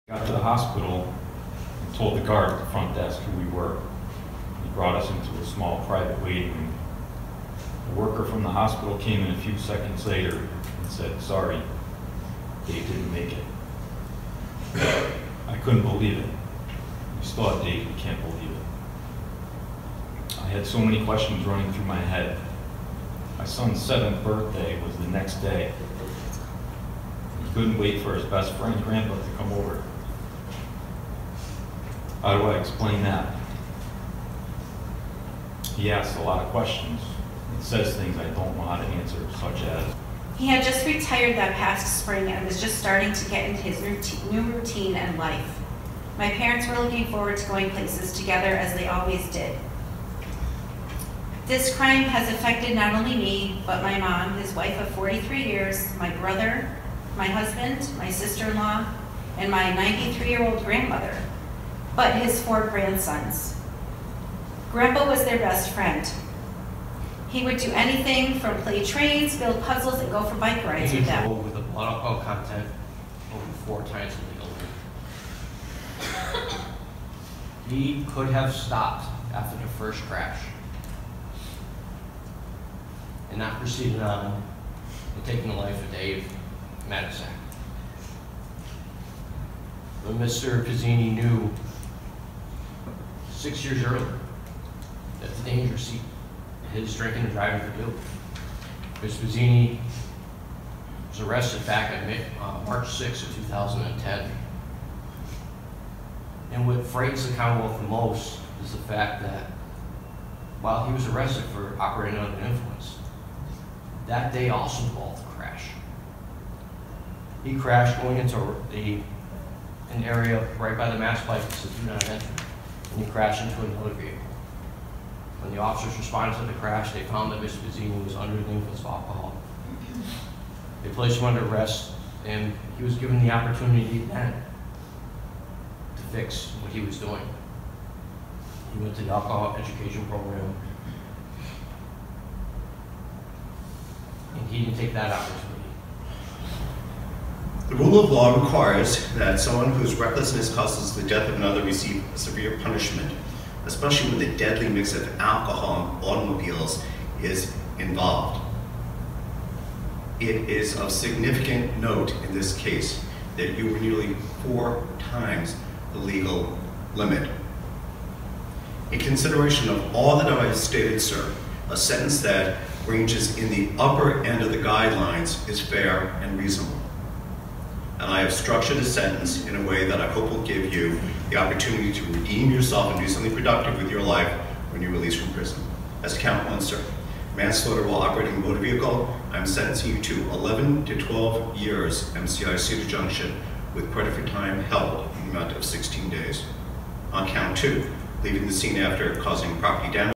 Got to the hospital and told the guard at the front desk who we were. He brought us into a small private waiting room. A worker from the hospital came in a few seconds later and said, "Sorry, Dave didn't make it." I couldn't believe it. We still have Dave, we can't believe it. I had so many questions running through my head. My son's 7th birthday was the next day. He couldn't wait for his best friend, Grandpa, to come over. How do I explain that? He asks a lot of questions. He says things I don't know how to answer, such as, he had just retired that past spring and was just starting to get into his new routine and life. My parents were looking forward to going places together as they always did. This crime has affected not only me, but my mom, his wife of 43 years, my brother, my husband, my sister-in-law, and my 93-year-old grandmother, but his 4 grandsons. Grandpa was their best friend. He would do anything from play trains, build puzzles, and go for bike rides with them. With a blood alcohol content over 4 times the legal limit. He could have stopped after the first crash and not proceeded on and taken the life of David Matyseck. But Mr. Pezzini knew 6 years earlier that the dangerous his drinking and driving could do. Mr. Pezzini was arrested back on March 6th of 2010. And what frightens the Commonwealth the most is the fact that while he was arrested for operating under the influence, that day also involved a crash. He crashed going into an area right by the Mass Pike that says "Do not enter," and he crashed into another vehicle. When the officers responded to the crash, they found that Mr. Pezzini was under the influence of alcohol. They placed him under arrest, and he was given the opportunity then to fix what he was doing. He went to the alcohol education program, and he didn't take that opportunity. The rule of law requires that someone whose recklessness causes the death of another receive a severe punishment, especially when the deadly mix of alcohol and automobiles is involved. It is of significant note in this case that you were nearly 4 times the legal limit. In consideration of all that I have stated, sir, a sentence that ranges in the upper end of the guidelines is fair and reasonable. And I have structured a sentence in a way that I hope will give you the opportunity to redeem yourself and do something productive with your life when you're released from prison. As count 1, sir, manslaughter while operating a motor vehicle, I'm sentencing you to 11 to 12 years MCI Cedar Junction with credit for time held in the amount of 16 days. On count 2, leaving the scene after causing property damage